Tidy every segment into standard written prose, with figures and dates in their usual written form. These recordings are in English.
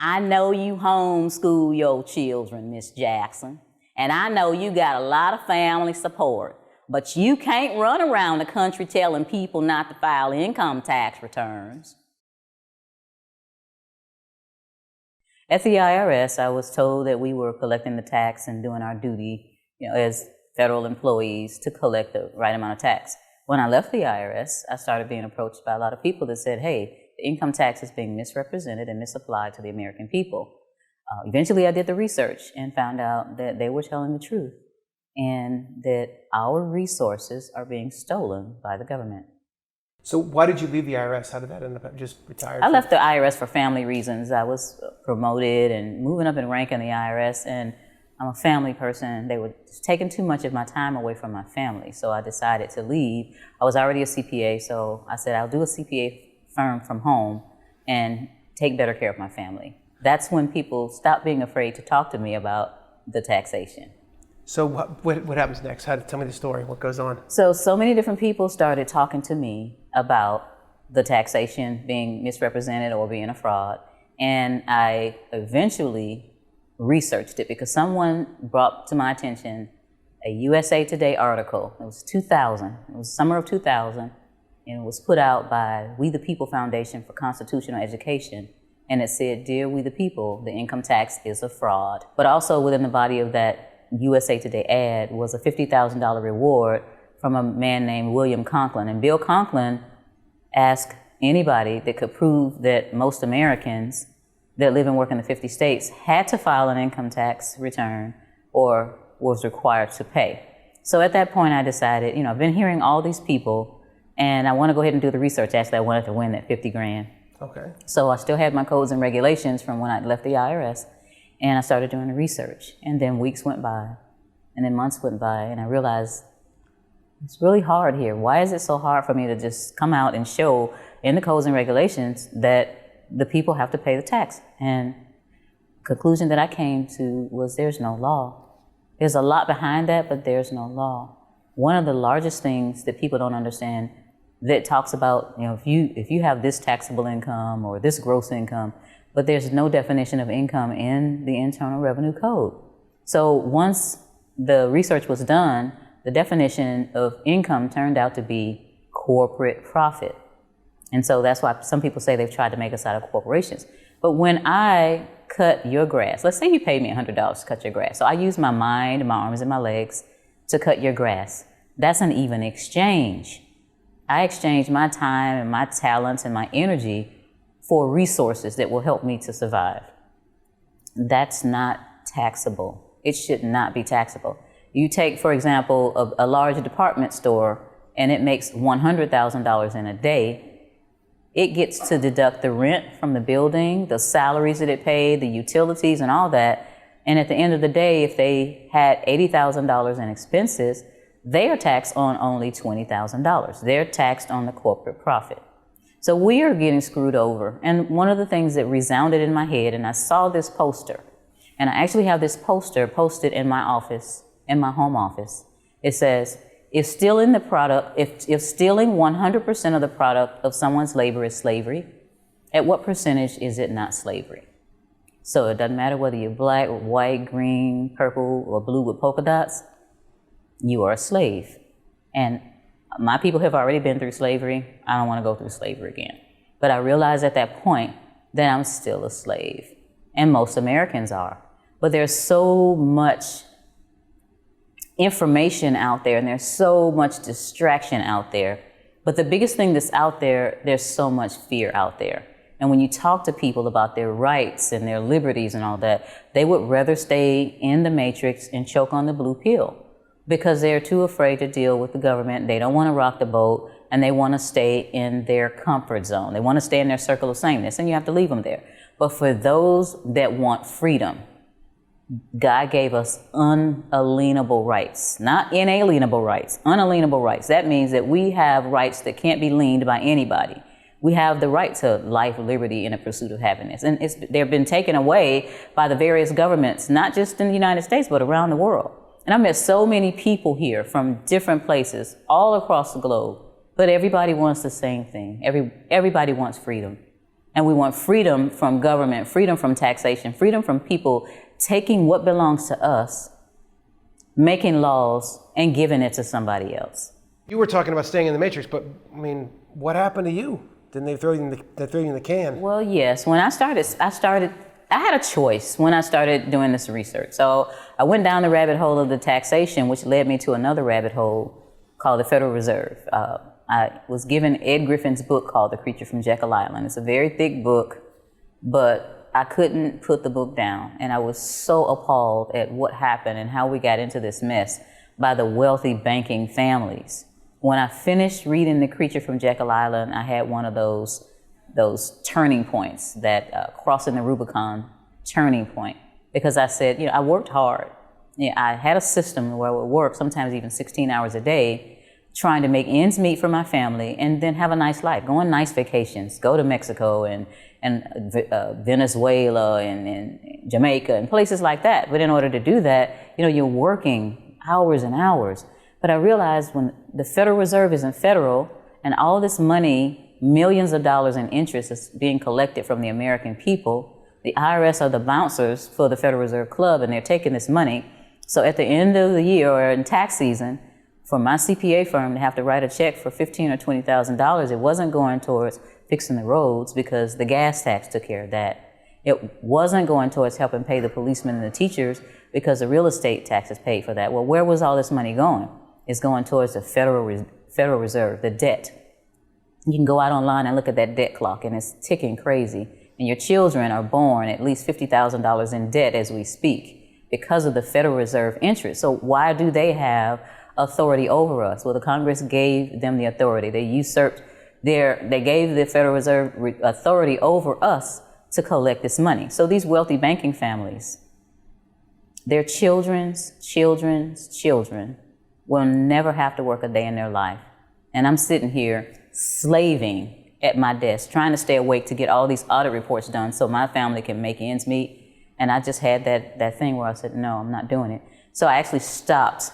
I know you homeschool your children, Miss Jackson, and I know you got a lot of family support, but you can't run around the country telling people not to file income tax returns. At the IRS, I was told that we were collecting the tax and doing our duty, as federal employees to collect the right amount of tax. When I left the IRS, I started being approached by a lot of people that said, hey, the income tax is being misrepresented and misapplied to the American people. Eventually, I did the research and found out that they were telling the truth and that our resources are being stolen by the government. So why did you leave the IRS? How did that end up? Just retired? I left the IRS for family reasons. I was promoted and moving up in rank in the IRS, and I'm a family person. They were taking too much of my time away from my family, so I decided to leave. I was already a CPA, so I said I'll do a CPA firm from home and take better care of my family. That's when people stopped being afraid to talk to me about the taxation. So what happens next? Tell me the story. What goes on? So many different people started talking to me about the taxation being misrepresented or being a fraud. And I eventually researched it because someone brought to my attention a USA Today article. It was 2000. It was summer of 2000. And it was put out by We the People Foundation for Constitutional Education. And it said, "Dear We the People, the income tax is a fraud." But also within the body of that USA Today ad was a $50,000 reward from a man named William Conklin. And Bill Conklin asked anybody that could prove that most Americans that live and work in the 50 states had to file an income tax return or was required to pay. So at that point I decided, I've been hearing all these people and I want to go ahead and do the research. Actually, I wanted to win that 50 grand. Okay. So I still had my codes and regulations from when I left the IRS. And I started doing the research, and then weeks went by, and then months went by, and I realized it's really hard here. Why is it so hard for me to just come out and show in the codes and regulations that the people have to pay the tax? And the conclusion that I came to was there's no law. There's a lot behind that, but there's no law. One of the largest things that people don't understand that talks about, if you have this taxable income or this gross income, but there's no definition of income in the Internal Revenue Code. So once the research was done, the definition of income turned out to be corporate profit. And so that's why some people say they've tried to make us out of corporations. But when I cut your grass, let's say you paid me $100 to cut your grass. So I use my mind and my arms and my legs to cut your grass. That's an even exchange. I exchange my time and my talents and my energy for resources that will help me to survive. That's not taxable. It should not be taxable. You take, for example, a large department store and it makes $100,000 in a day. It gets to deduct the rent from the building, the salaries that it paid, the utilities and all that. And at the end of the day, if they had $80,000 in expenses, they are taxed on only $20,000. They're taxed on the corporate profit. So we are getting screwed over. And one of the things that resounded in my head, and I saw this poster, and I actually have this poster posted in my office, in my home office. It says, if stealing 100% of the product of someone's labor is slavery, at what percentage is it not slavery? So it doesn't matter whether you're black, white, green, purple, or blue with polka dots, you are a slave. And my people have already been through slavery. I don't want to go through slavery again. But I realized at that point that I'm still a slave. And most Americans are. But there's so much information out there and there's so much distraction out there. But the biggest thing that's out there, there's so much fear out there. And when you talk to people about their rights and their liberties and all that, they would rather stay in the matrix and choke on the blue pill, because they're too afraid to deal with the government. They don't want to rock the boat, and they want to stay in their comfort zone. They want to stay in their circle of sameness, and you have to leave them there. But for those that want freedom, God gave us unalienable rights, not inalienable rights, unalienable rights. That means that we have rights that can't be leaned by anybody. We have the right to life, liberty, and a pursuit of happiness. And they've been taken away by the various governments, not just in the United States, but around the world. And I've met so many people here from different places all across the globe, but everybody wants the same thing. Everybody wants freedom. And we want freedom from government, freedom from taxation, freedom from people taking what belongs to us, making laws, and giving it to somebody else. You were talking about staying in the matrix, but I mean, what happened to you? Didn't they throw you in the can? Well, yes. When I had a choice when I started doing this research. So I went down the rabbit hole of the taxation, which led me to another rabbit hole called the Federal Reserve. I was given Ed Griffin's book called The Creature from Jekyll Island. It's a very thick book, but I couldn't put the book down. And I was so appalled at what happened and how we got into this mess by the wealthy banking families. When I finished reading The Creature from Jekyll Island, I had one of those turning points, that crossing the Rubicon turning point, because I said, I worked hard. I had a system where I would work sometimes even 16 hours a day, trying to make ends meet for my family and then have a nice life, go on nice vacations, go to Mexico and Venezuela and Jamaica and places like that. But in order to do that, you're working hours and hours. But I realized when the Federal Reserve isn't federal and all this money, millions of dollars in interest is being collected from the American people, the IRS are the bouncers for the Federal Reserve Club, and they're taking this money. So at the end of the year or in tax season, for my CPA firm to have to write a check for $15,000 or $20,000, it wasn't going towards fixing the roads because the gas tax took care of that. It wasn't going towards helping pay the policemen and the teachers because the real estate taxes paid for that. Well, where was all this money going? It's going towards the Federal Reserve, the debt. You can go out online and look at that debt clock, and it's ticking crazy. And your children are born at least $50,000 in debt as we speak because of the Federal Reserve interest. So why do they have authority over us? Well, the Congress gave them the authority. They gave the Federal Reserve authority over us to collect this money. So these wealthy banking families, their children's children will never have to work a day in their life. And I'm sitting here slaving at my desk, trying to stay awake to get all these audit reports done so my family can make ends meet. And I just had that thing where I said, no, I'm not doing it. So I actually stopped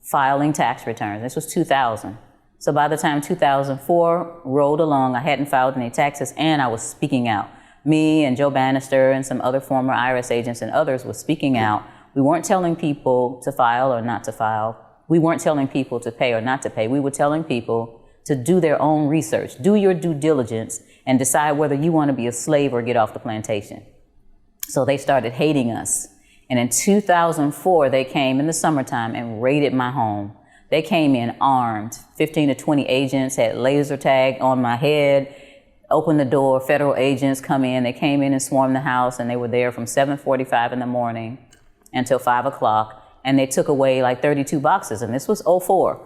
filing tax returns. This was 2000. So by the time 2004 rolled along, I hadn't filed any taxes and I was speaking out. Me and Joe Bannister and some other former IRS agents and others were speaking out. We weren't telling people to file or not to file. We weren't telling people to pay or not to pay. We were telling people to do their own research, do your due diligence, and decide whether you want to be a slave or get off the plantation. So they started hating us. And in 2004, they came in the summertime and raided my home. They came in armed. 15 to 20 agents had laser tag on my head, opened the door, federal agents come in. They came in and swarmed the house, and they were there from 7:45 in the morning until 5 o'clock. And they took away like 32 boxes, and this was 2004.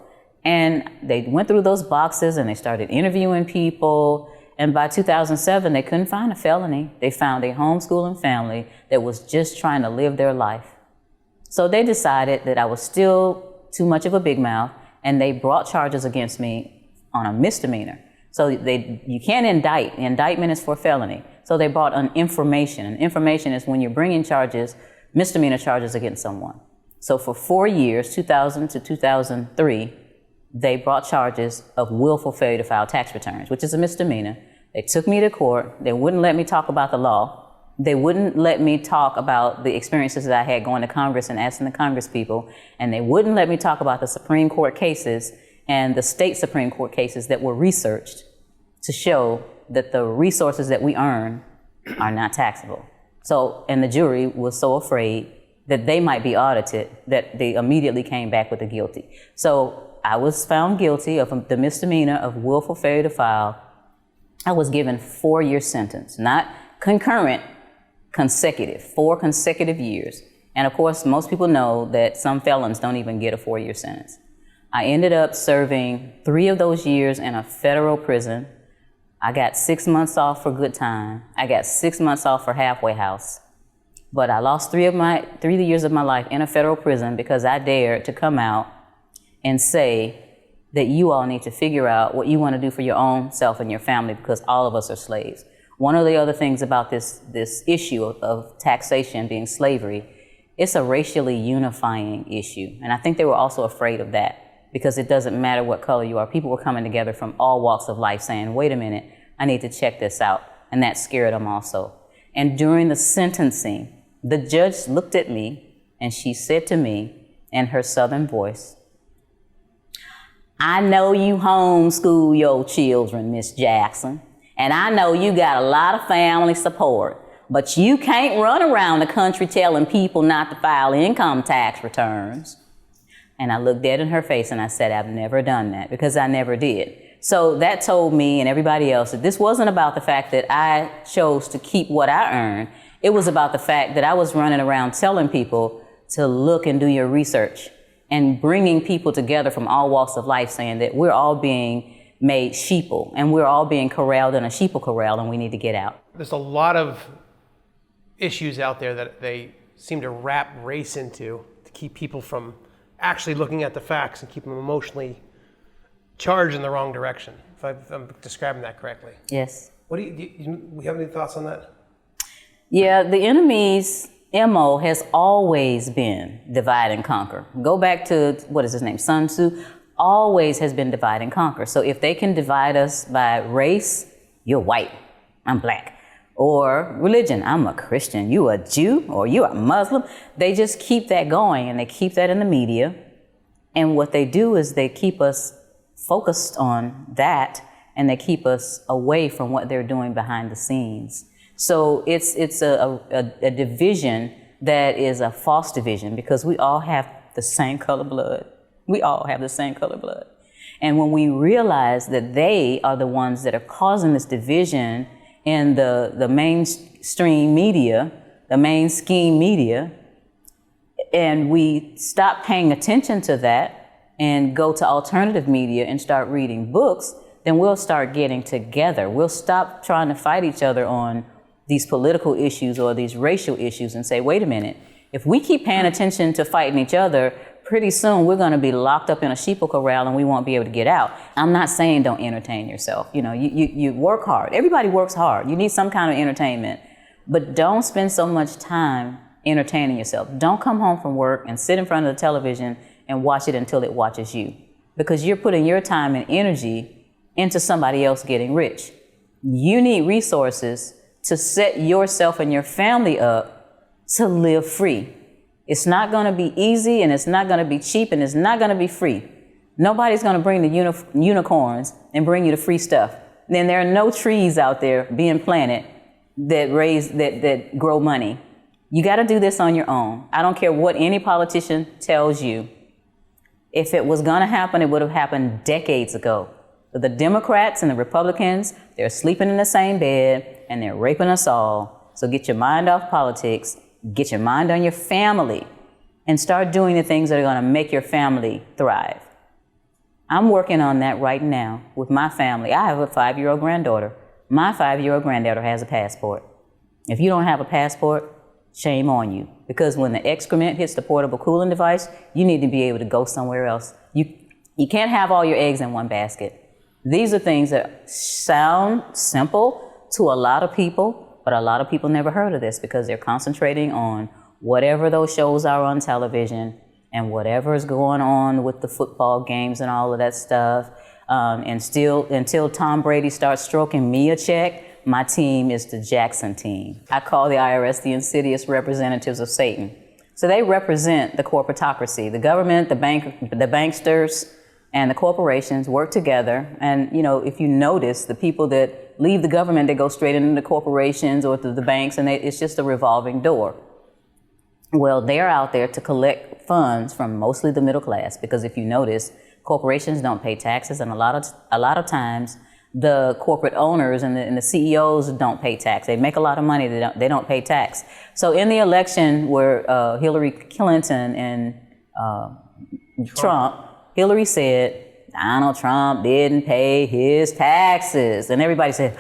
And they went through those boxes and they started interviewing people. And by 2007, they couldn't find a felony. They found a homeschooling family that was just trying to live their life. So they decided that I was still too much of a big mouth, and they brought charges against me on a misdemeanor. So you can't indict. The indictment is for felony. So they brought an information. And information is when you're bringing charges, misdemeanor charges against someone. So for 4 years, 2000 to 2003, they brought charges of willful failure to file tax returns, which is a misdemeanor. They took me to court. They wouldn't let me talk about the law. They wouldn't let me talk about the experiences that I had going to Congress and asking the Congress people. And they wouldn't let me talk about the Supreme Court cases and the state Supreme Court cases that were researched to show that the resources that we earn are not taxable. So, and the jury was so afraid that they might be audited that they immediately came back with a guilty. So I was found guilty of the misdemeanor of willful failure to file. I was given 4-year sentence, not concurrent, consecutive, 4 consecutive years. And of course, most people know that some felons don't even get a 4-year sentence. I ended up serving 3 of those years in a federal prison. I got 6 months off for good time. I got 6 months off for halfway house. But I lost 3 years of my life in a federal prison because I dared to come out and say that you all need to figure out what you want to do for your own self and your family, because all of us are slaves. One of the other things about this issue of taxation being slavery, it's a racially unifying issue. And I think they were also afraid of that because it doesn't matter what color you are. People were coming together from all walks of life saying, wait a minute, I need to check this out. and that scared them also. And during the sentencing, the judge looked at me and she said to me in her southern voice, "I know you homeschool your children, Miss Jackson, and I know you got a lot of family support, but you can't run around the country telling people not to file income tax returns." And I looked dead in her face and I said, "I've never done that," because I never did. So that told me and everybody else that this wasn't about the fact that I chose to keep what I earned. It was about the fact that I was running around telling people to look and do your research and bringing people together from all walks of life, saying that we're all being made sheeple and we're all being corralled in a sheeple corral and we need to get out. There's a lot of issues out there that they seem to wrap race into to keep people from actually looking at the facts and keep them emotionally charged in the wrong direction, if I'm describing that correctly. Yes. What do you have any thoughts on that? Yeah, the enemy's MO has always been divide and conquer. Go back to, what is his name, Sun Tzu, always has been divide and conquer. So if they can divide us by race, you're white, I'm black. Or religion, I'm a Christian, you a Jew, or you a Muslim. They just keep that going and they keep that in the media. And what they do is they keep us focused on that and they keep us away from what they're doing behind the scenes. So it's a division that is a false division because we all have the same color blood. We all have the same color blood. And when we realize that they are the ones that are causing this division in the mainstream media, the main scheme media, and we stop paying attention to that and go to alternative media and start reading books, then we'll start getting together. We'll stop trying to fight each other on these political issues or these racial issues and say, wait a minute, if we keep paying attention to fighting each other, pretty soon we're going to be locked up in a sheeple corral and we won't be able to get out. I'm not saying don't entertain yourself. You know, you work hard. Everybody works hard. You need some kind of entertainment, but don't spend so much time entertaining yourself. Don't come home from work and sit in front of the television and watch it until it watches you, because you're putting your time and energy into somebody else getting rich. You need resources to set yourself and your family up to live free. It's not going to be easy and it's not going to be cheap and it's not going to be free. Nobody's going to bring the unicorns and bring you the free stuff. Then there are no trees out there being planted that grow money. You got to do this on your own. I don't care what any politician tells you. If it was going to happen, it would have happened decades ago. But the Democrats and the Republicans, they're sleeping in the same bed and they're raping us all. So get your mind off politics, get your mind on your family, and start doing the things that are going to make your family thrive. I'm working on that right now with my family. I have a 5-year-old granddaughter. My 5-year-old granddaughter has a passport. If you don't have a passport, shame on you. Because when the excrement hits the portable cooling device, you need to be able to go somewhere else. You can't have all your eggs in one basket. These are things that sound simple to a lot of people, but a lot of people never heard of this because they're concentrating on whatever those shows are on television and whatever is going on with the football games and all of that stuff. And still, until Tom Brady starts stroking me a check, my team is the Jackson team. I call the IRS the insidious representatives of Satan. So they represent the corporatocracy. The government, the banksters, and the corporations work together. And, you know, if you notice, the people that leave the government, they go straight into the corporations or to the banks, and it's just a revolving door. Well, they're out there to collect funds from mostly the middle class, because if you notice, corporations don't pay taxes, and a lot of times the corporate owners and the CEOs don't pay tax. They make a lot of money, they don't pay tax. So in the election where Hillary Clinton and Trump, Hillary said, Donald Trump didn't pay his taxes. And everybody said,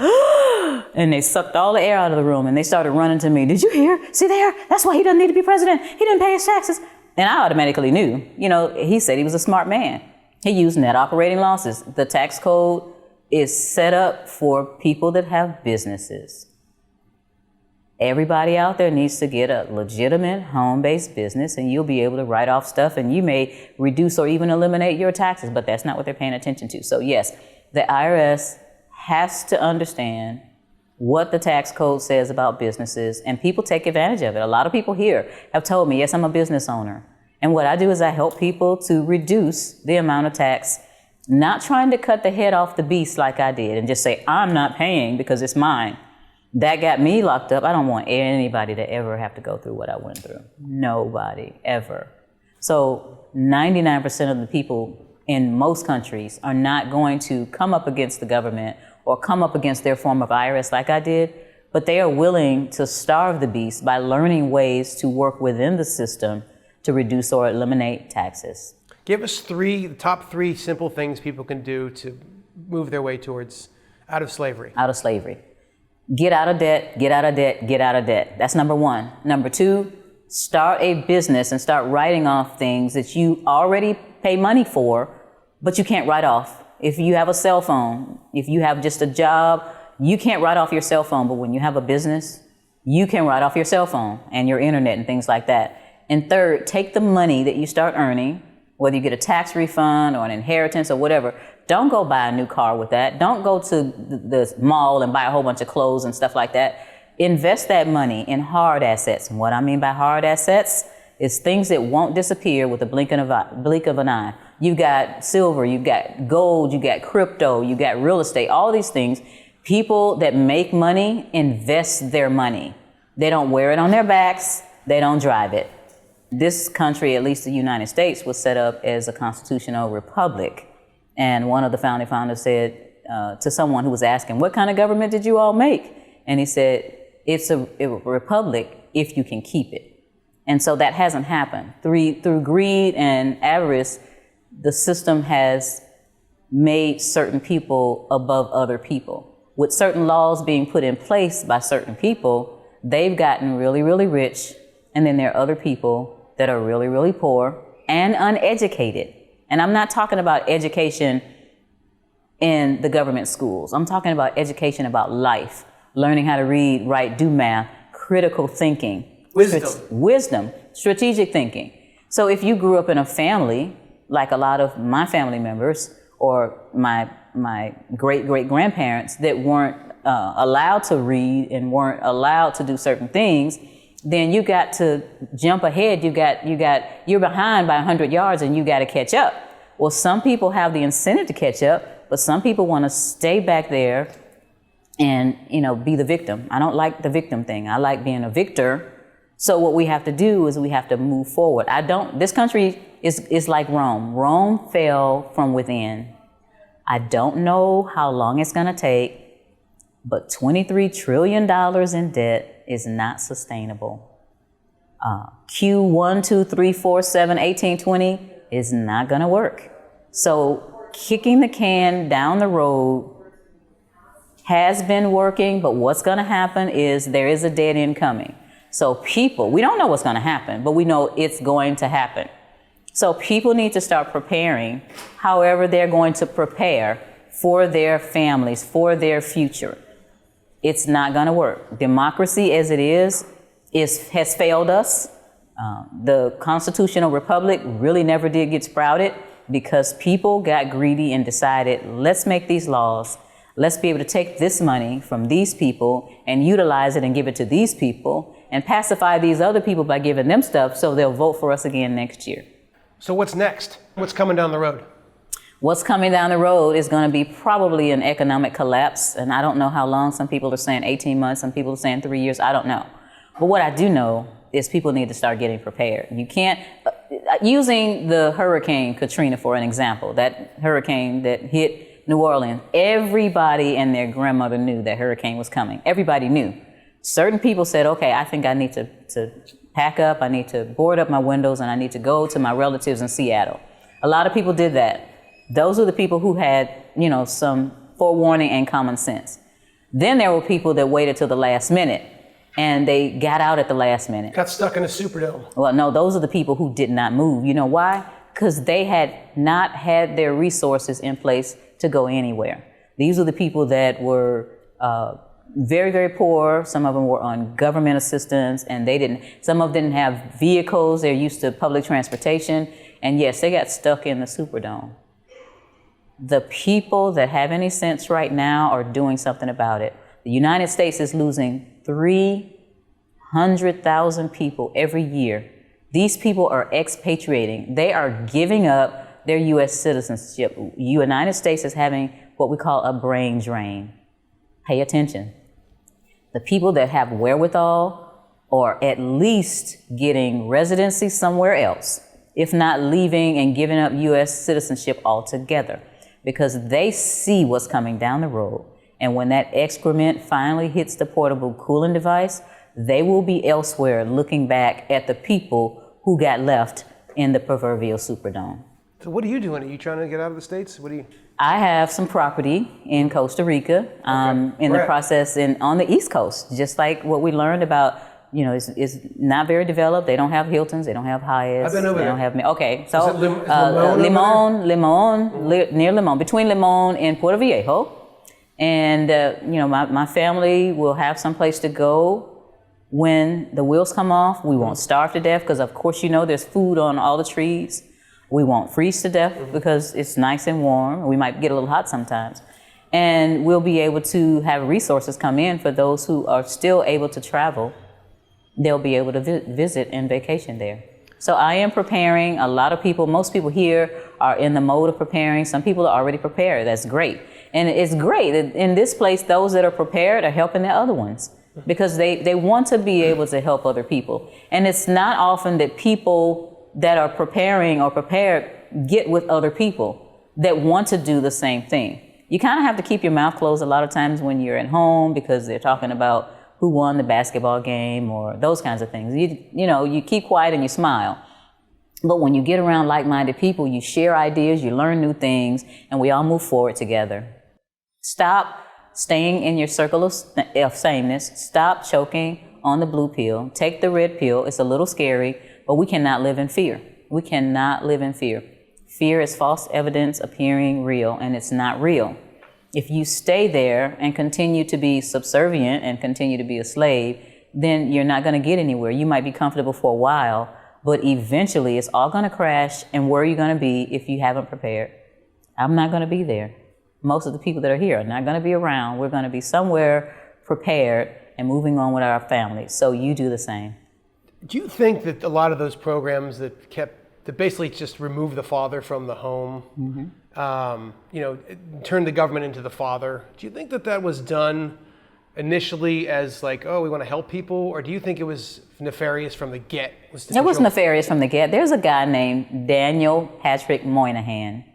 and they sucked all the air out of the room and they started running to me. Did you hear? See there? That's why he doesn't need to be president. He didn't pay his taxes. And I automatically knew, you know, he said he was a smart man. He used net operating losses. The tax code is set up for people that have businesses. Everybody out there needs to get a legitimate home-based business and you'll be able to write off stuff and you may reduce or even eliminate your taxes, but that's not what they're paying attention to. So yes, the IRS has to understand what the tax code says about businesses, and people take advantage of it. A lot of people here have told me, yes, I'm a business owner. And what I do is I help people to reduce the amount of tax, not trying to cut the head off the beast like I did and just say, I'm not paying because it's mine. That got me locked up. I don't want anybody to ever have to go through what I went through. Nobody, ever. So 99% of the people in most countries are not going to come up against the government or come up against their form of IRS like I did, but they are willing to starve the beast by learning ways to work within the system to reduce or eliminate taxes. Give us the top three simple things people can do to move their way towards out of slavery. Out of slavery. Get out of debt, get out of debt, get out of debt. That's number one. Number two, start a business and start writing off things that you already pay money for, but you can't write off. If you have a cell phone, if you have just a job, you can't write off your cell phone, but when you have a business, you can write off your cell phone and your internet and things like that. And third, take the money that you start earning, whether you get a tax refund or an inheritance or whatever, don't go buy a new car with that. Don't go to the mall and buy a whole bunch of clothes and stuff like that. Invest that money in hard assets. And what I mean by hard assets is things that won't disappear with a blink of an eye. You've got silver, you've got gold, you got crypto, you got real estate, all these things. People that make money invest their money. They don't wear it on their backs, they don't drive it. This country, at least the United States, was set up as a constitutional republic. And one of the founding fathers said to someone who was asking, what kind of government did you all make? And he said, it's a republic if you can keep it. And so that hasn't happened. Through greed and avarice, the system has made certain people above other people. With certain laws being put in place by certain people, they've gotten really, really rich. And then there are other people that are really, really poor and uneducated. And I'm not talking about education in the government schools. I'm talking about education about life, learning how to read, write, do math, critical thinking. Wisdom, strategic thinking. So if you grew up in a family, like a lot of my family members or my great-great-grandparents that weren't allowed to read and weren't allowed to do certain things, then you got to jump ahead. You're behind by 100 yards and you got to catch up. Well, some people have the incentive to catch up, but some people want to stay back there and, be the victim. I don't like the victim thing. I like being a victor. So what we have to do is we have to move forward. This country is like Rome. Rome fell from within. I don't know how long it's going to take, but $23 trillion in debt is not sustainable. Q1, 2, 3, 4, 7, 18, 20 is not going to work. So kicking the can down the road has been working, but what's going to happen is there is a dead end coming. So we don't know what's going to happen, but we know it's going to happen. So people need to start preparing however they're going to prepare for their families, for their future. It's not going to work. Democracy as it has failed us. The constitutional republic really never did get sprouted because people got greedy and decided, let's make these laws. Let's be able to take this money from these people and utilize it and give it to these people and pacify these other people by giving them stuff so they'll vote for us again next year. So what's next? What's coming down the road? What's coming down the road is going to be probably an economic collapse. And I don't know how long. Some people are saying 18 months. Some people are saying 3 years. I don't know. But what I do know is people need to start getting prepared. You can't, using the Hurricane Katrina for an example, that hurricane that hit New Orleans, everybody and their grandmother knew that hurricane was coming. Everybody knew. Certain people said, okay, I think I need to pack up. I need to board up my windows and I need to go to my relatives in Seattle. A lot of people did that. Those are the people who had, some forewarning and common sense. Then there were people that waited till the last minute and they got out at the last minute. Got stuck in a Superdome. Well, no, those are the people who did not move. You know why? Because they had not had their resources in place to go anywhere. These are the people that were very, very poor. Some of them were on government assistance and some of them didn't have vehicles. They're used to public transportation. And yes, they got stuck in the Superdome. The people that have any sense right now are doing something about it. The United States is losing 300,000 people every year. These people are expatriating. They are giving up their U.S. citizenship. United States is having what we call a brain drain. Pay attention. The people that have wherewithal are at least getting residency somewhere else, if not leaving and giving up U.S. citizenship altogether, because they see what's coming down the road. And when that excrement finally hits the portable cooling device, they will be elsewhere looking back at the people who got left in the proverbial Superdome. So what are you doing? Are you trying to get out of the States? I have some property in Costa Rica, in the process on the East Coast, just like what we learned about, is not very developed. They don't have Hiltons, they don't have Hyatts. I've been over there. Don't have, okay, so is Limon near Limon, between Limon and Puerto Viejo. And, my family will have some place to go when the wheels come off. We won't starve to death because, of course, there's food on all the trees. We won't freeze to death because it's nice and warm. We might get a little hot sometimes. And we'll be able to have resources come in for those who are still able to travel. They'll be able to visit and vacation there. So I am preparing. Most people here are in the mode of preparing. Some people are already prepared. That's great. And it's great. In this place, those that are prepared are helping the other ones because they want to be able to help other people. And it's not often that people that are preparing or prepared get with other people that want to do the same thing. You kind of have to keep your mouth closed a lot of times when you're at home because they're talking about who won the basketball game or those kinds of things. You keep quiet and you smile. But when you get around like-minded people, you share ideas, you learn new things, and we all move forward together. Stop staying in your circle of sameness. Stop choking on the blue pill. Take the red pill. It's a little scary, but we cannot live in fear. We cannot live in fear. Fear is false evidence appearing real, and it's not real. If you stay there and continue to be subservient and continue to be a slave, then you're not going to get anywhere. You might be comfortable for a while, but eventually it's all going to crash. And where are you going to be if you haven't prepared? I'm not going to be there. Most of the people that are here are not going to be around. We're going to be somewhere prepared and moving on with our families. So you do the same. Do you think that a lot of those programs that basically just remove the father from the home, turn the government into the father, do you think that was done initially as like, oh, we want to help people? Or do you think it was nefarious from the get? It was nefarious from the get. There's a guy named Daniel Patrick Moynihan.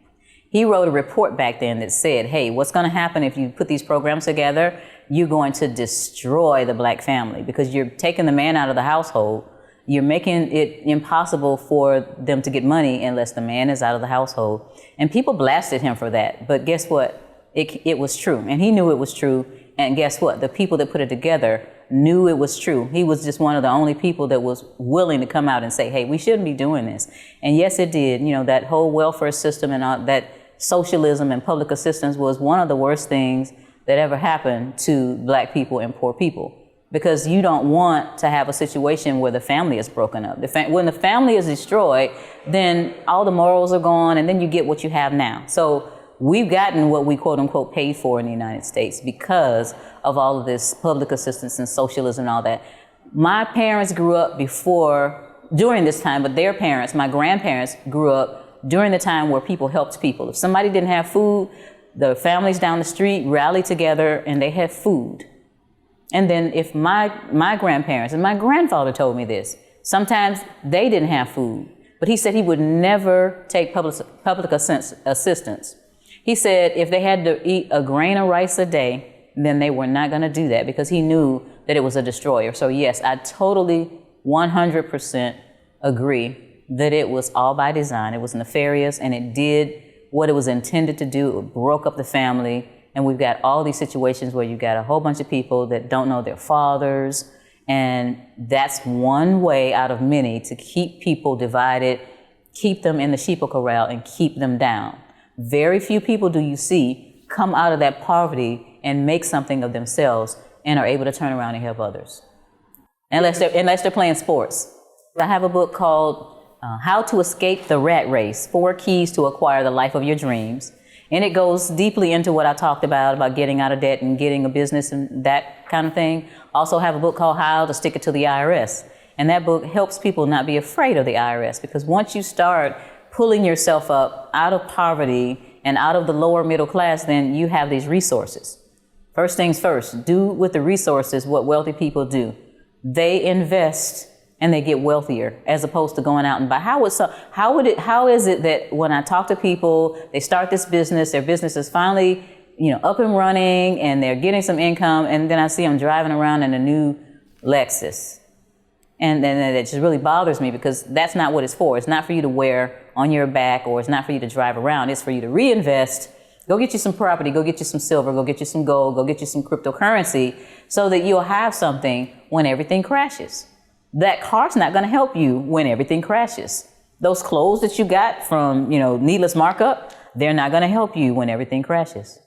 He wrote a report back then that said, hey, what's going to happen if you put these programs together? You're going to destroy the black family because you're taking the man out of the household. You're making it impossible for them to get money unless the man is out of the household. And people blasted him for that. But guess what? It was true. And he knew it was true. And guess what? The people that put it together knew it was true. He was just one of the only people that was willing to come out and say, hey, we shouldn't be doing this. And yes, it did. That whole welfare system and all that socialism and public assistance was one of the worst things that ever happened to black people and poor people. Because you don't want to have a situation where the family is broken up. When the family is destroyed, then all the morals are gone, and then you get what you have now. So we've gotten what we quote unquote paid for in the United States because of all of this public assistance and socialism and all that. My parents grew up during this time, but their parents, my grandparents, grew up during the time where people helped people. If somebody didn't have food, the families down the street rallied together and they had food. And then if my grandparents, and my grandfather told me this, sometimes they didn't have food, but he said he would never take public assistance. He said if they had to eat a grain of rice a day, then they were not going to do that because he knew that it was a destroyer. So yes, I totally 100% agree that it was all by design. It was nefarious and it did what it was intended to do. It broke up the family. And we've got all these situations where you've got a whole bunch of people that don't know their fathers. And that's one way out of many to keep people divided, keep them in the sheeple corral, and keep them down. Very few people do you see come out of that poverty and make something of themselves and are able to turn around and help others. Unless they're playing sports. I have a book called How to Escape the Rat Race, 4 Keys to Acquire the Life of Your Dreams. And it goes deeply into what I talked about getting out of debt and getting a business and that kind of thing. Also have a book called How to Stick It to the IRS. And that book helps people not be afraid of the IRS, because once you start pulling yourself up out of poverty and out of the lower middle class, then you have these resources. First things first, do with the resources what wealthy people do. They invest and they get wealthier, as opposed to going out and buy. How is it that when I talk to people, they start this business, their business is finally, up and running, and they're getting some income, and then I see them driving around in a new Lexus. And then it just really bothers me, because that's not what it's for. It's not for you to wear on your back, or it's not for you to drive around. It's for you to reinvest. Go get you some property, go get you some silver, go get you some gold, go get you some cryptocurrency, so that you'll have something when everything crashes. That car's not going to help you when everything crashes. Those clothes that you got from, needless markup, they're not going to help you when everything crashes.